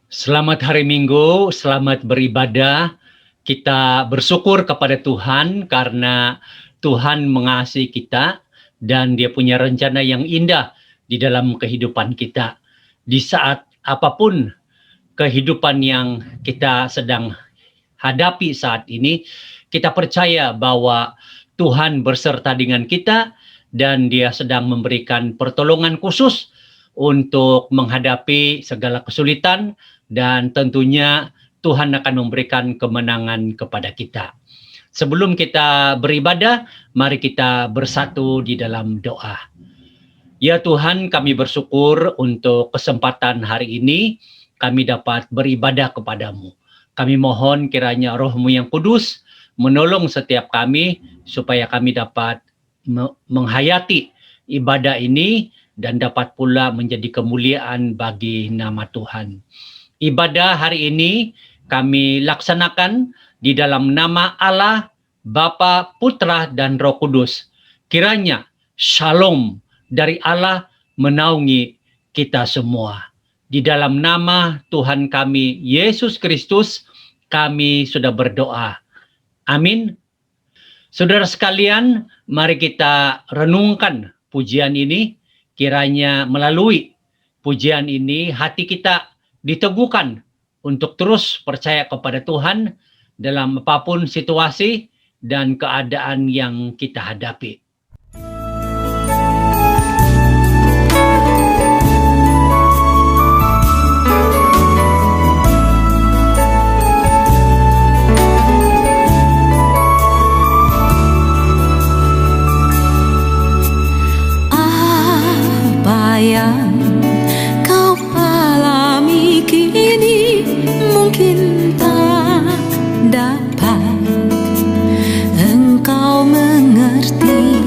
Selamat hari Minggu, selamat beribadah. Kita bersyukur kepada Tuhan karena Tuhan mengasihi kita dan Dia punya rencana yang indah di dalam kehidupan kita. Di saat apapun kehidupan yang kita sedang hadapi saat ini, kita percaya bahwa Tuhan berserta dengan kita dan Dia sedang memberikan pertolongan khusus untuk menghadapi segala kesulitan, dan tentunya Tuhan akan memberikan kemenangan kepada kita. Sebelum kita beribadah, mari kita bersatu di dalam doa. Ya Tuhan, kami bersyukur untuk kesempatan hari ini kami dapat beribadah kepadamu. Kami mohon kiranya Roh-Mu yang kudus menolong setiap kami supaya kami dapat menghayati ibadah ini dan dapat pula menjadi kemuliaan bagi nama Tuhan. Ibadah hari ini kami laksanakan di dalam nama Allah, Bapa, Putra, dan Roh Kudus. Kiranya shalom dari Allah menaungi kita semua. Di dalam nama Tuhan kami, Yesus Kristus, kami sudah berdoa. Amin. Saudara sekalian, mari kita renungkan pujian ini. Kiranya melalui pujian ini hati kita diteguhkan untuk terus percaya kepada Tuhan dalam apapun situasi dan keadaan yang kita hadapi. Apa yang kau alami kini mungkin tak dapat engkau mengerti.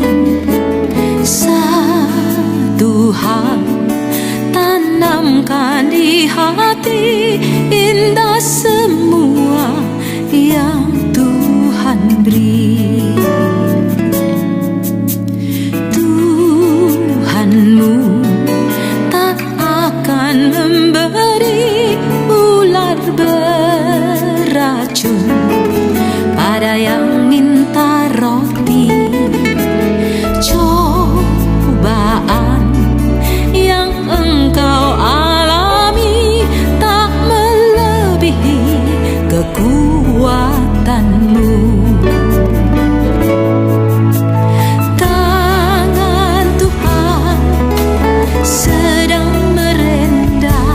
Satu hal tanamkan di hati, indah semua yang Tuhan beri. Tuhanmu tak akan memberi ular beracun pada yang minta roti. Cobaan yang engkau alami tak melebihi kekuatanmu. Tangan Tuhan sedang merendah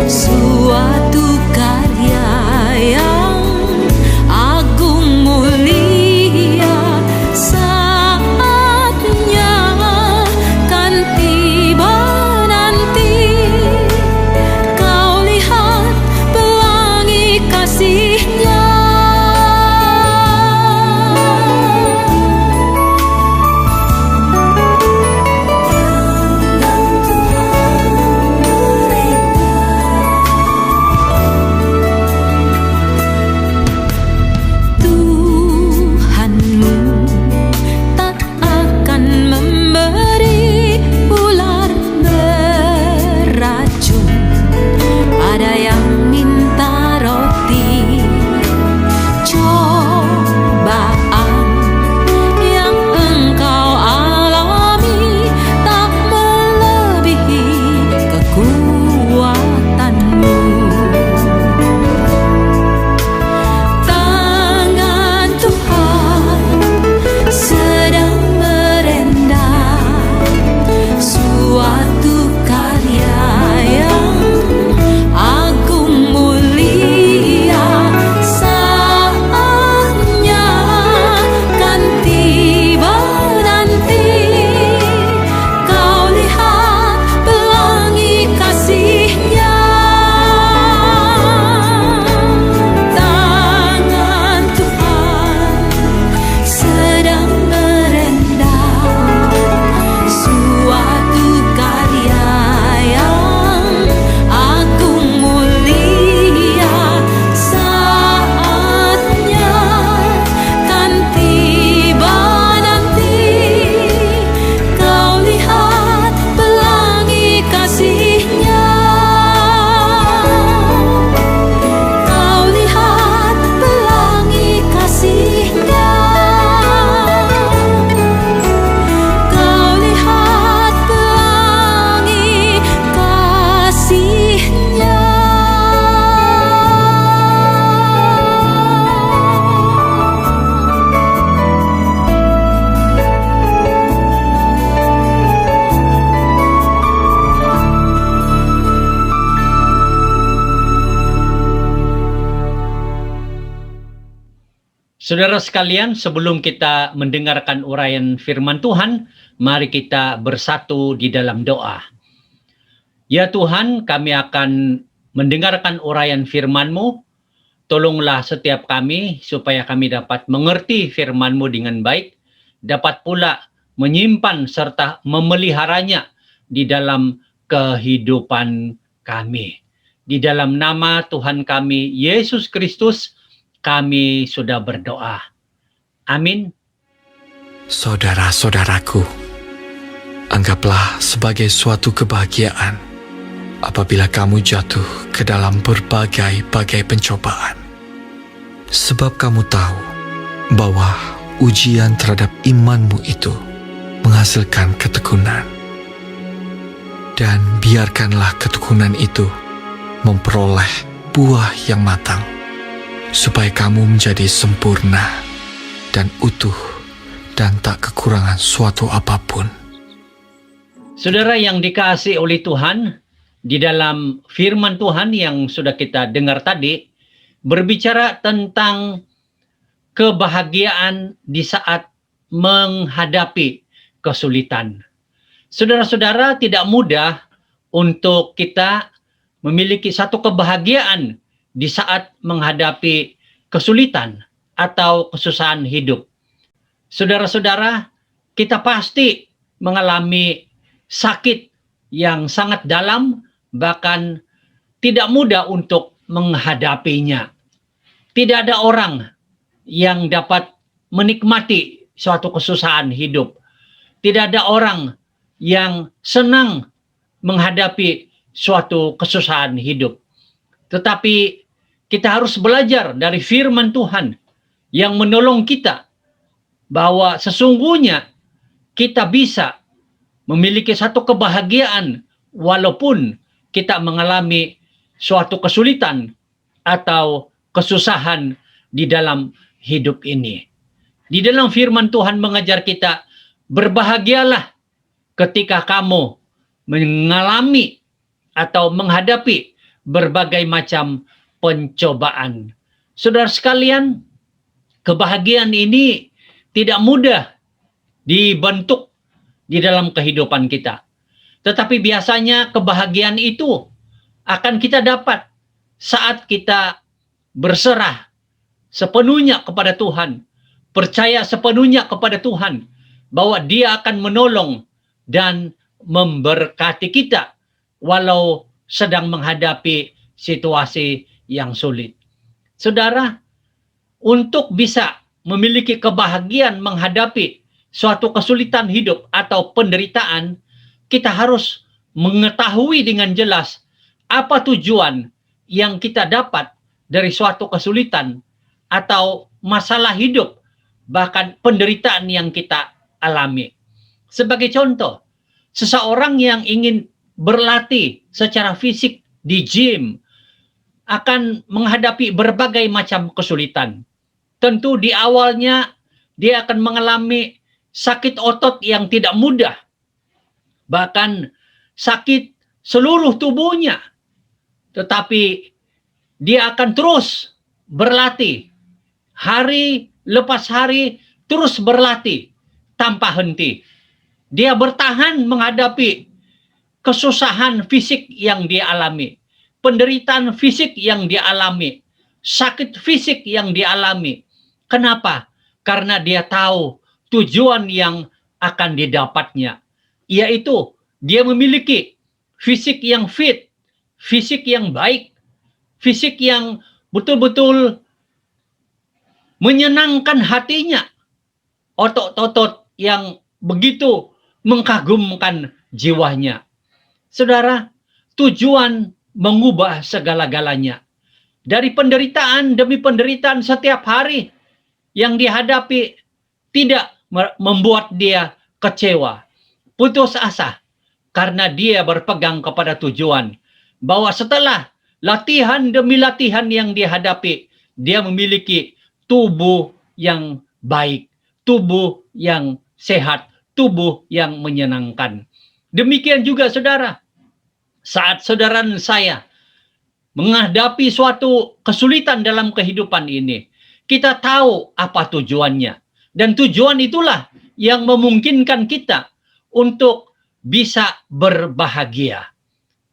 suatu karya yang agung mulia. Saatnya kan tiba nanti, kau lihat pelangi kasih Saudara sekalian, sebelum kita mendengarkan uraian firman Tuhan, mari kita bersatu di dalam doa. Ya Tuhan, kami akan mendengarkan uraian firman-Mu. Tolonglah setiap kami supaya kami dapat mengerti firman-Mu dengan baik, dapat pula menyimpan serta memeliharanya di dalam kehidupan kami. Di dalam nama Tuhan kami, Yesus Kristus, kami sudah berdoa. Amin. Saudara-saudaraku, anggaplah sebagai suatu kebahagiaan apabila kamu jatuh ke dalam berbagai-bagai pencobaan. Sebab kamu tahu bahwa ujian terhadap imanmu itu menghasilkan ketekunan. Dan biarkanlah ketekunan itu memperoleh buah yang matang, supaya kamu menjadi sempurna dan utuh dan tak kekurangan suatu apapun. Saudara yang dikasihi oleh Tuhan, di dalam firman Tuhan yang sudah kita dengar tadi, berbicara tentang kebahagiaan di saat menghadapi kesulitan. Saudara-saudara, tidak mudah untuk kita memiliki satu kebahagiaan di saat menghadapi kesulitan atau kesusahan hidup. Saudara-saudara, kita pasti mengalami sakit yang sangat dalam, bahkan tidak mudah untuk menghadapinya. Tidak ada orang yang dapat menikmati suatu kesusahan hidup. Tidak ada orang yang senang menghadapi suatu kesusahan hidup. Tetapi kita harus belajar dari firman Tuhan yang menolong kita bahwa sesungguhnya kita bisa memiliki satu kebahagiaan walaupun kita mengalami suatu kesulitan atau kesusahan di dalam hidup ini. Di dalam firman Tuhan mengajar kita, berbahagialah ketika kamu mengalami atau menghadapi berbagai macam pencobaan. Saudara sekalian, kebahagiaan ini tidak mudah dibentuk di dalam kehidupan kita. Tetapi biasanya kebahagiaan itu akan kita dapat saat kita berserah sepenuhnya kepada Tuhan, percaya sepenuhnya kepada Tuhan bahwa Dia akan menolong dan memberkati kita walau sedang menghadapi situasi yang sulit. Saudara, untuk bisa memiliki kebahagiaan menghadapi suatu kesulitan hidup atau penderitaan, kita harus mengetahui dengan jelas apa tujuan yang kita dapat dari suatu kesulitan atau masalah hidup, bahkan penderitaan yang kita alami. Sebagai contoh, seseorang yang ingin berlatih secara fisik di gym akan menghadapi berbagai macam kesulitan. Tentu di awalnya dia akan mengalami sakit otot yang tidak mudah, bahkan sakit seluruh tubuhnya. Tetapi dia akan terus berlatih, hari lepas hari terus berlatih tanpa henti. Dia bertahan menghadapi kesusahan fisik yang dia alami, penderitaan fisik yang dia alami, sakit fisik yang dia alami. Kenapa? Karena dia tahu tujuan yang akan didapatnya, yaitu dia memiliki fisik yang fit, fisik yang baik, fisik yang betul-betul menyenangkan hatinya, otot-otot yang begitu mengagumkan jiwanya. Saudara, tujuan mengubah segala-galanya. Dari penderitaan demi penderitaan setiap hari yang dihadapi tidak membuat dia kecewa, putus asa, karena dia berpegang kepada tujuan bahwa setelah latihan demi latihan yang dihadapi, dia memiliki tubuh yang baik, tubuh yang sehat, tubuh yang menyenangkan. Demikian juga saudara, saat saudara dan saya menghadapi suatu kesulitan dalam kehidupan ini, kita tahu apa tujuannya. Dan tujuan itulah yang memungkinkan kita untuk bisa berbahagia.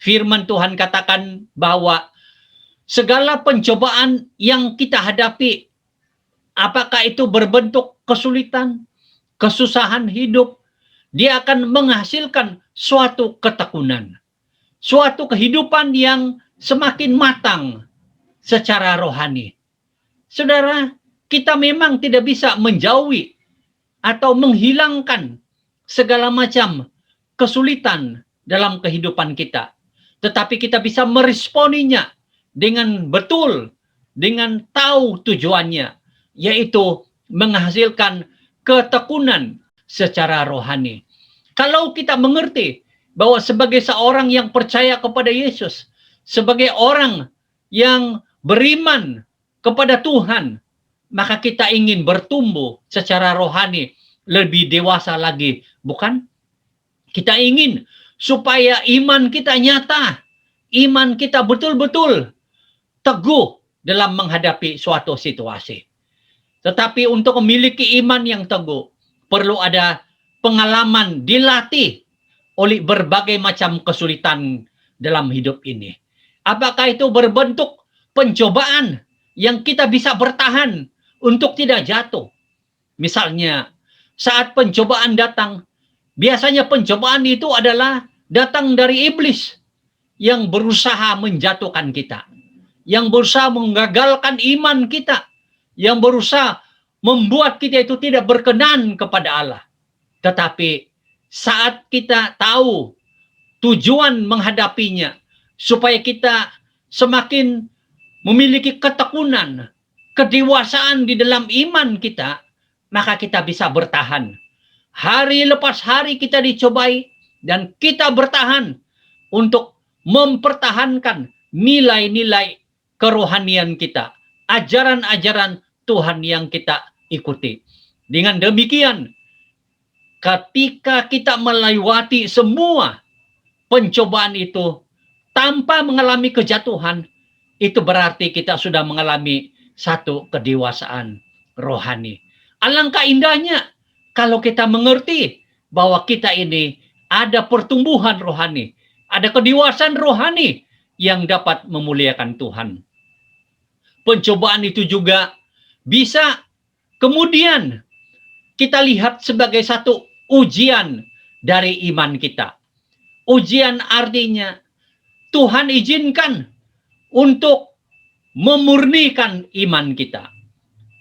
Firman Tuhan katakan bahwa segala pencobaan yang kita hadapi, apakah itu berbentuk kesulitan, kesusahan hidup, dia akan menghasilkan suatu ketekunan, suatu kehidupan yang semakin matang secara rohani. Saudara, kita memang tidak bisa menjauhi atau menghilangkan segala macam kesulitan dalam kehidupan kita. Tetapi kita bisa meresponinya dengan betul, dengan tahu tujuannya, yaitu menghasilkan ketekunan secara rohani. Kalau kita mengerti bahwa sebagai seorang yang percaya kepada Yesus, sebagai orang yang beriman kepada Tuhan, maka kita ingin bertumbuh secara rohani lebih dewasa lagi, bukan? Kita ingin supaya iman kita nyata, iman kita betul-betul teguh dalam menghadapi suatu situasi. Tetapi untuk memiliki iman yang teguh, perlu ada pengalaman dilatih oleh berbagai macam kesulitan dalam hidup ini. Apakah itu berbentuk pencobaan yang kita bisa bertahan untuk tidak jatuh? Misalnya, saat pencobaan datang, biasanya pencobaan itu adalah datang dari iblis yang berusaha menjatuhkan kita, yang berusaha menggagalkan iman kita, yang berusaha membuat kita itu tidak berkenan kepada Allah. Tetapi saat kita tahu tujuan menghadapinya, supaya kita semakin memiliki ketekunan, kedewasaan di dalam iman kita, maka kita bisa bertahan. Hari lepas hari kita dicobai, dan kita bertahan untuk mempertahankan nilai-nilai kerohanian kita, ajaran-ajaran Tuhan yang kita ikuti. Dengan demikian, ketika kita melewati semua pencobaan itu tanpa mengalami kejatuhan, itu berarti kita sudah mengalami satu kedewasaan rohani. Alangkah indahnya kalau kita mengerti bahwa kita ini ada pertumbuhan rohani, ada kedewasaan rohani yang dapat memuliakan Tuhan. Pencobaan itu juga bisa kemudian kita lihat sebagai satu ujian dari iman kita. Ujian artinya Tuhan izinkan untuk memurnikan iman kita,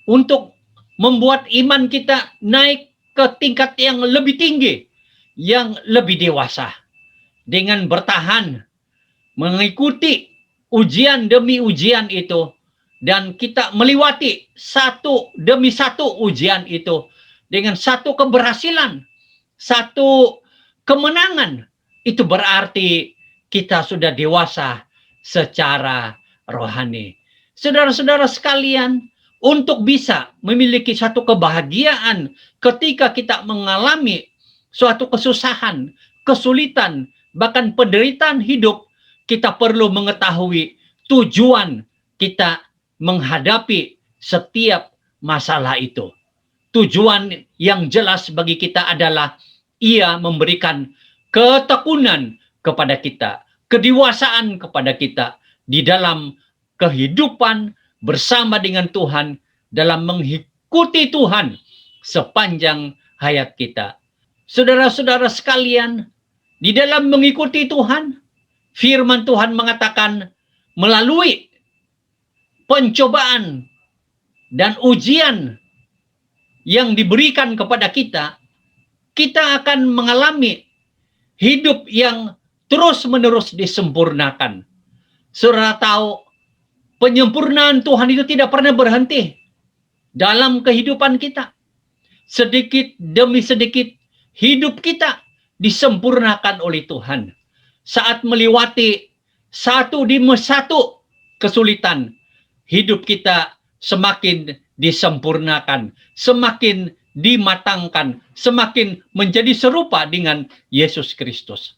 untuk membuat iman kita naik ke tingkat yang lebih tinggi, yang lebih dewasa. Dengan bertahan, mengikuti ujian demi ujian itu, dan kita melewati satu demi satu ujian itu, dengan satu keberhasilan, satu kemenangan, itu berarti kita sudah dewasa secara rohani. Saudara-saudara sekalian, untuk bisa memiliki satu kebahagiaan ketika kita mengalami suatu kesusahan, kesulitan, bahkan penderitaan hidup, kita perlu mengetahui tujuan kita menghadapi setiap masalah itu. Tujuan yang jelas bagi kita adalah Ia memberikan ketekunan kepada kita, kedewasaan kepada kita di dalam kehidupan bersama dengan Tuhan, dalam mengikuti Tuhan sepanjang hayat kita. Saudara-saudara sekalian, di dalam mengikuti Tuhan, firman Tuhan mengatakan melalui pencobaan dan ujian yang diberikan kepada kita, kita akan mengalami hidup yang terus-menerus disempurnakan. Saudara tahu, penyempurnaan Tuhan itu tidak pernah berhenti dalam kehidupan kita. Sedikit demi sedikit, hidup kita disempurnakan oleh Tuhan. Saat melewati satu demi satu kesulitan, hidup kita semakin disempurnakan, semakin dimatangkan, semakin menjadi serupa dengan Yesus Kristus.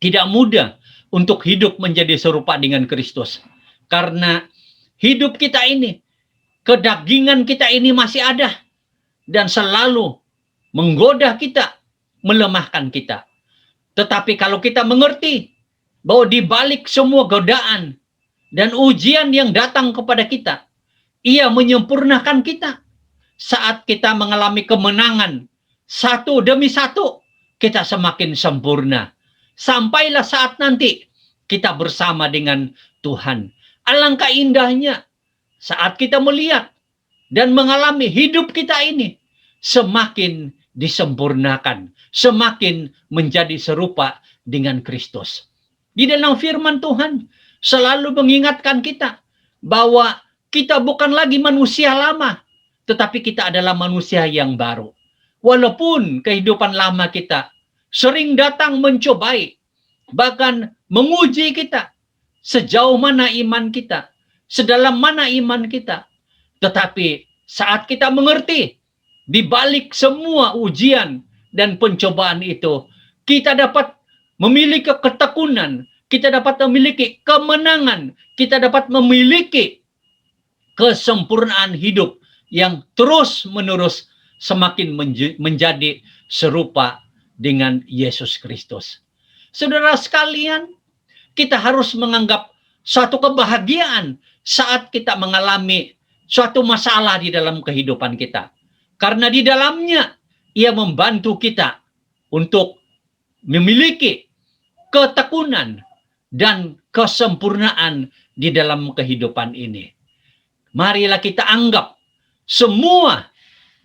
Tidak mudah untuk hidup menjadi serupa dengan Kristus, karena hidup kita ini kedagingan kita ini masih ada dan selalu menggoda kita, melemahkan kita. Tetapi kalau kita mengerti bahwa di balik semua godaan dan ujian yang datang kepada kita, Ia menyempurnakan kita. Saat kita mengalami kemenangan satu demi satu, kita semakin sempurna. Sampailah saat nanti kita bersama dengan Tuhan. Alangkah indahnya saat kita melihat dan mengalami hidup kita ini semakin disempurnakan, semakin menjadi serupa dengan Kristus. Di dalam firman Tuhan selalu mengingatkan kita bahwa kita bukan lagi manusia lama, tetapi kita adalah manusia yang baru. Walaupun kehidupan lama kita sering datang mencobai, bahkan menguji kita, sejauh mana iman kita, sedalam mana iman kita. Tetapi saat kita mengerti, di balik semua ujian dan pencobaan itu, kita dapat memiliki ketekunan, kita dapat memiliki kemenangan, kita dapat memiliki kesempurnaan hidup yang terus-menerus semakin menjadi serupa dengan Yesus Kristus. Saudara sekalian, kita harus menganggap suatu kebahagiaan saat kita mengalami suatu masalah di dalam kehidupan kita. Karena di dalamnya Ia membantu kita untuk memiliki ketekunan dan kesempurnaan di dalam kehidupan ini. Marilah kita anggap semua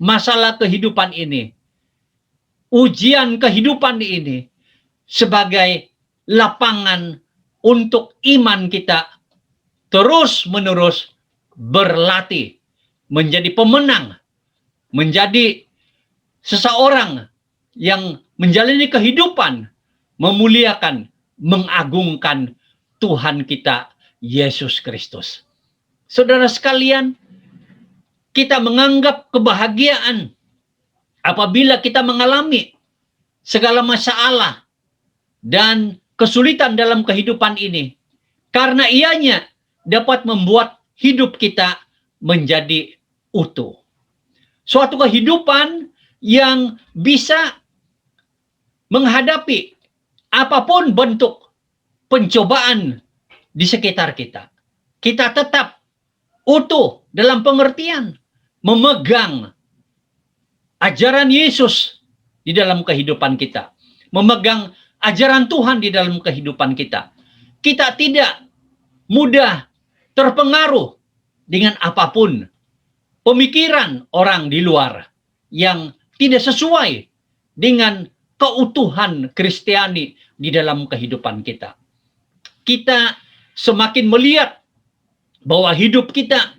masalah kehidupan ini, ujian kehidupan ini, sebagai lapangan untuk iman kita terus-menerus berlatih, menjadi pemenang, menjadi seseorang yang menjalani kehidupan, memuliakan, mengagungkan Tuhan kita, Yesus Kristus. Saudara sekalian, kita menganggap kebahagiaan apabila kita mengalami segala masalah dan kesulitan dalam kehidupan ini, karena ianya dapat membuat hidup kita menjadi utuh. Suatu kehidupan yang bisa menghadapi apapun bentuk pencobaan di sekitar kita. Kita tetap utuh dalam pengertian memegang ajaran Yesus di dalam kehidupan kita, memegang ajaran Tuhan di dalam kehidupan kita. Kita tidak mudah terpengaruh dengan apapun pemikiran orang di luar yang tidak sesuai dengan keutuhan Kristiani di dalam kehidupan kita. Kita semakin melihat bahwa hidup kita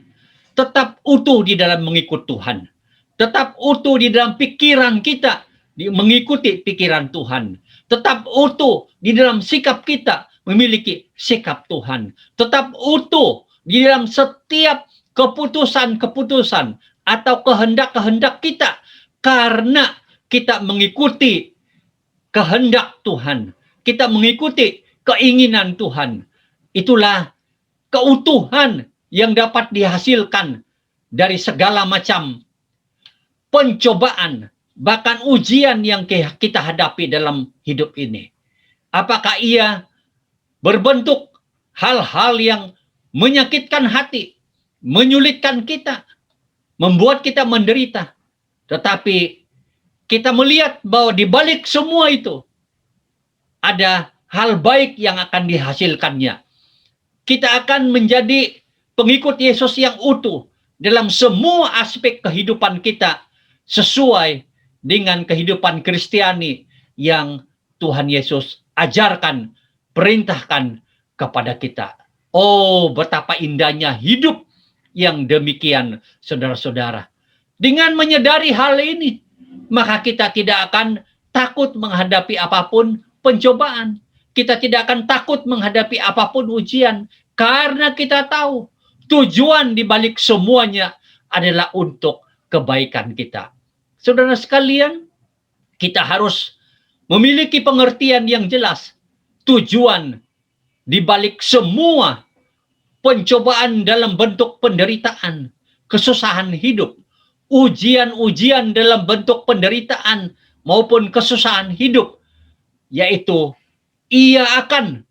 tetap utuh di dalam mengikut Tuhan. Tetap utuh di dalam pikiran kita mengikuti pikiran Tuhan. Tetap utuh di dalam sikap kita memiliki sikap Tuhan. Tetap utuh di dalam setiap keputusan-keputusan atau kehendak-kehendak kita, karena kita mengikuti kehendak Tuhan. Kita mengikuti keinginan Tuhan. Itulah keutuhan yang dapat dihasilkan dari segala macam pencobaan, bahkan ujian yang kita hadapi dalam hidup ini. Apakah ia berbentuk hal-hal yang menyakitkan hati, menyulitkan kita, membuat kita menderita. Tetapi kita melihat bahwa di balik semua itu ada hal baik yang akan dihasilkannya. Kita akan menjadi pengikut Yesus yang utuh dalam semua aspek kehidupan kita sesuai dengan kehidupan Kristiani yang Tuhan Yesus ajarkan, perintahkan kepada kita. Oh, betapa indahnya hidup yang demikian, saudara-saudara. Dengan menyadari hal ini, maka kita tidak akan takut menghadapi apapun pencobaan. Kita tidak akan takut menghadapi apapun ujian, karena kita tahu tujuan di balik semuanya adalah untuk kebaikan kita. Saudara sekalian, kita harus memiliki pengertian yang jelas. Tujuan di balik semua pencobaan dalam bentuk penderitaan, kesusahan hidup, ujian-ujian dalam bentuk penderitaan maupun kesusahan hidup, yaitu Ia akan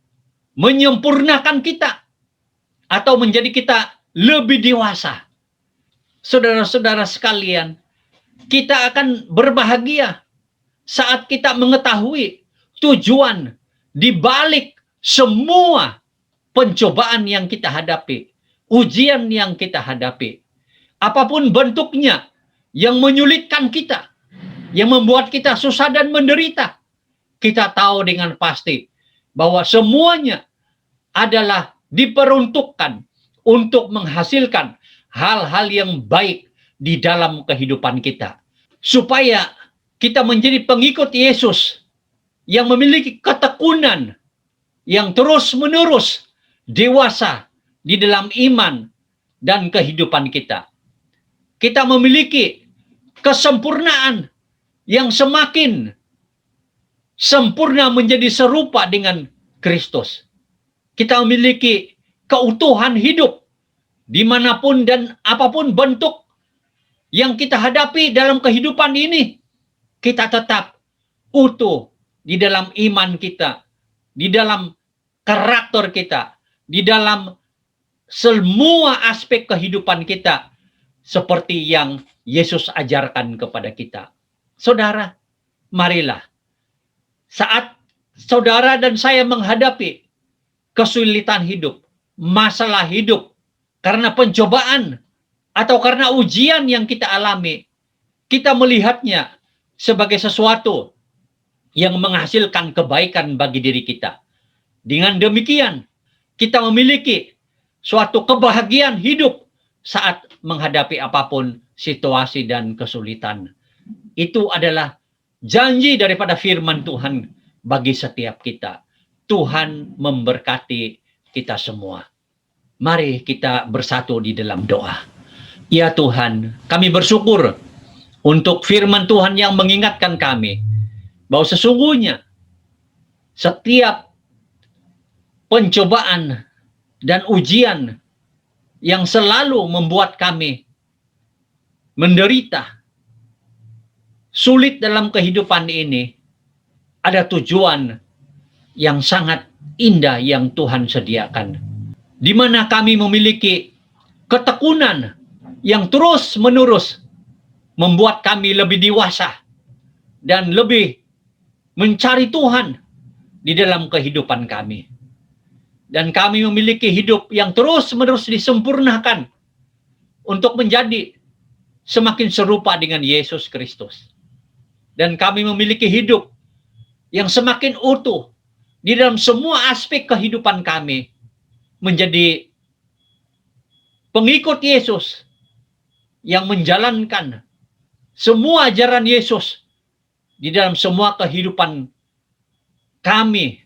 menyempurnakan kita atau menjadi kita lebih dewasa. Saudara-saudara sekalian, kita akan berbahagia saat kita mengetahui tujuan di balik semua pencobaan yang kita hadapi, ujian yang kita hadapi. Apapun bentuknya yang menyulitkan kita, yang membuat kita susah dan menderita, kita tahu dengan pasti bahwa semuanya adalah diperuntukkan untuk menghasilkan hal-hal yang baik di dalam kehidupan kita. Supaya kita menjadi pengikut Yesus yang memiliki ketekunan yang terus-menerus dewasa di dalam iman dan kehidupan kita. Kita memiliki kesempurnaan yang semakin sempurna menjadi serupa dengan Kristus. Kita memiliki keutuhan hidup dimanapun dan apapun bentuk yang kita hadapi dalam kehidupan ini. Kita tetap utuh di dalam iman kita, di dalam karakter kita, di dalam semua aspek kehidupan kita, seperti yang Yesus ajarkan kepada kita. Saudara, marilah saat saudara dan saya menghadapi kesulitan hidup, masalah hidup, karena pencobaan atau karena ujian yang kita alami, kita melihatnya sebagai sesuatu yang menghasilkan kebaikan bagi diri kita. Dengan demikian, kita memiliki suatu kebahagiaan hidup saat menghadapi apapun situasi dan kesulitan. Itu adalah janji daripada firman Tuhan bagi setiap kita. Tuhan memberkati kita semua. Mari kita bersatu di dalam doa. Ya Tuhan, kami bersyukur untuk firman Tuhan yang mengingatkan kami bahwa sesungguhnya setiap pencobaan dan ujian yang selalu membuat kami menderita, sulit dalam kehidupan ini, ada tujuan yang sangat indah yang Tuhan sediakan, di mana kami memiliki ketekunan yang terus-menerus membuat kami lebih dewasa dan lebih mencari Tuhan di dalam kehidupan kami. Dan kami memiliki hidup yang terus-menerus disempurnakan untuk menjadi semakin serupa dengan Yesus Kristus. Dan kami memiliki hidup yang semakin utuh di dalam semua aspek kehidupan kami, menjadi pengikut Yesus yang menjalankan semua ajaran Yesus di dalam semua kehidupan kami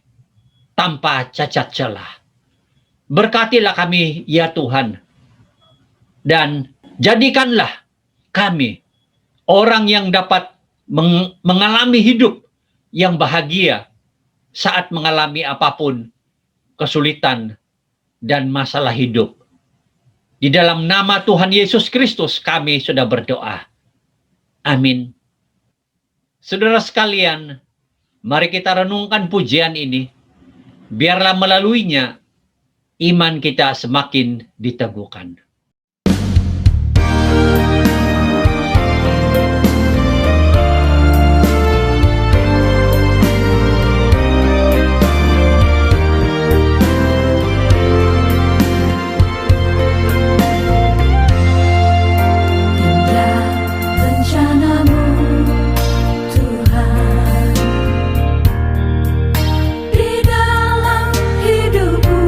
tanpa cacat celah. Berkatilah kami ya Tuhan, dan jadikanlah kami orang yang dapat mengalami hidup yang bahagia saat mengalami apapun kesulitan dan masalah hidup. Di dalam nama Tuhan Yesus Kristus kami sudah berdoa. Amin. Saudara sekalian, mari kita renungkan pujian ini. Biarlah melaluinya iman kita semakin diteguhkan. Indah rencana-Mu, Tuhan, di dalam hidupku.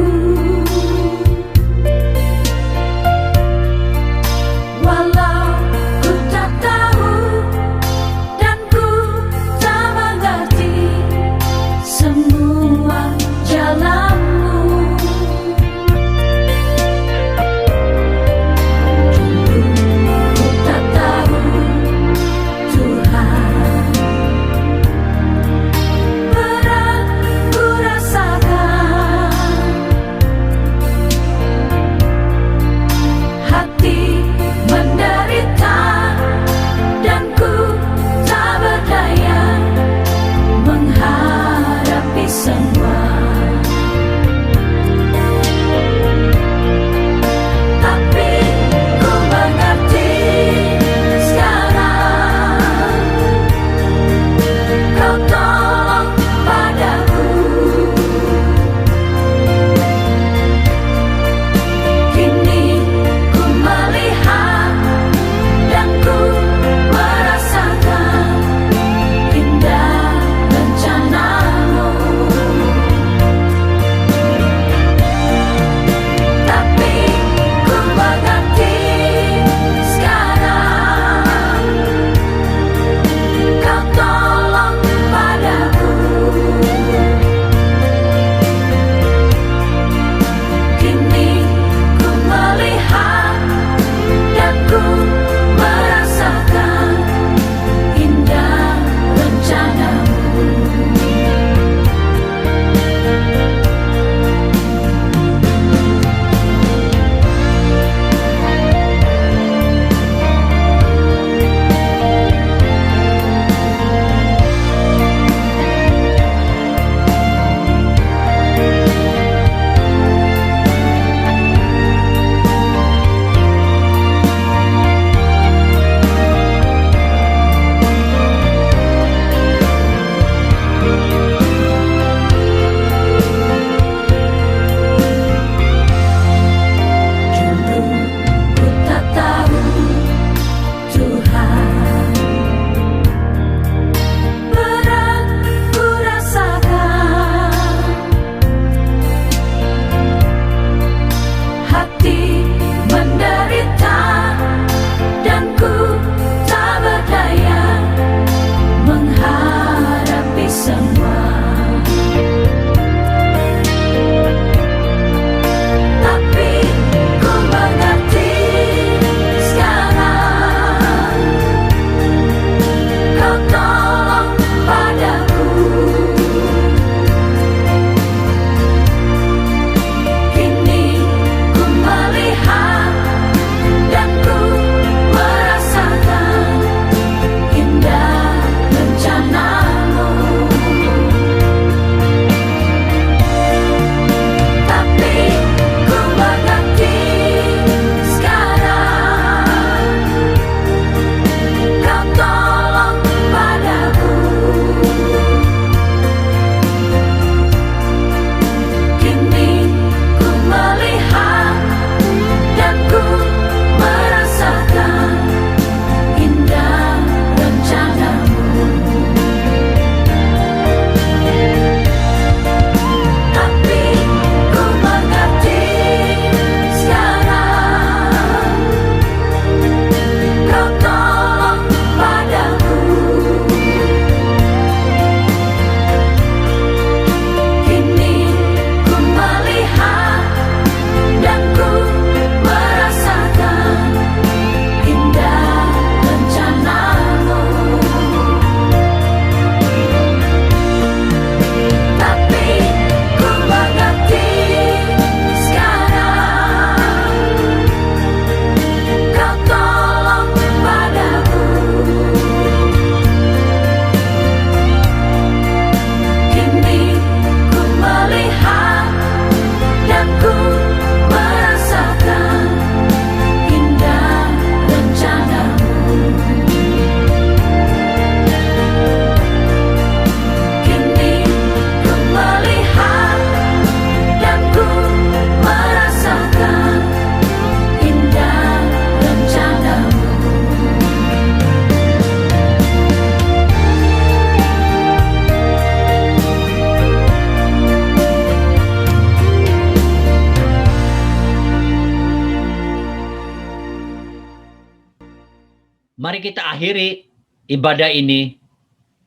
Mari kita akhiri ibadah ini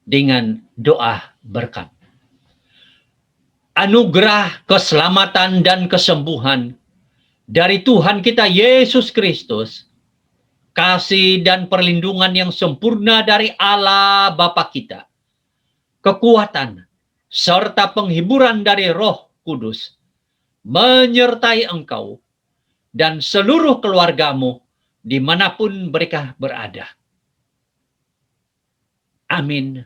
dengan doa berkat. Anugerah, keselamatan, dan kesembuhan dari Tuhan kita Yesus Kristus, kasih dan perlindungan yang sempurna dari Allah Bapa kita, kekuatan, serta penghiburan dari Roh Kudus, menyertai engkau dan seluruh keluargamu dimanapun mereka berada. Amin.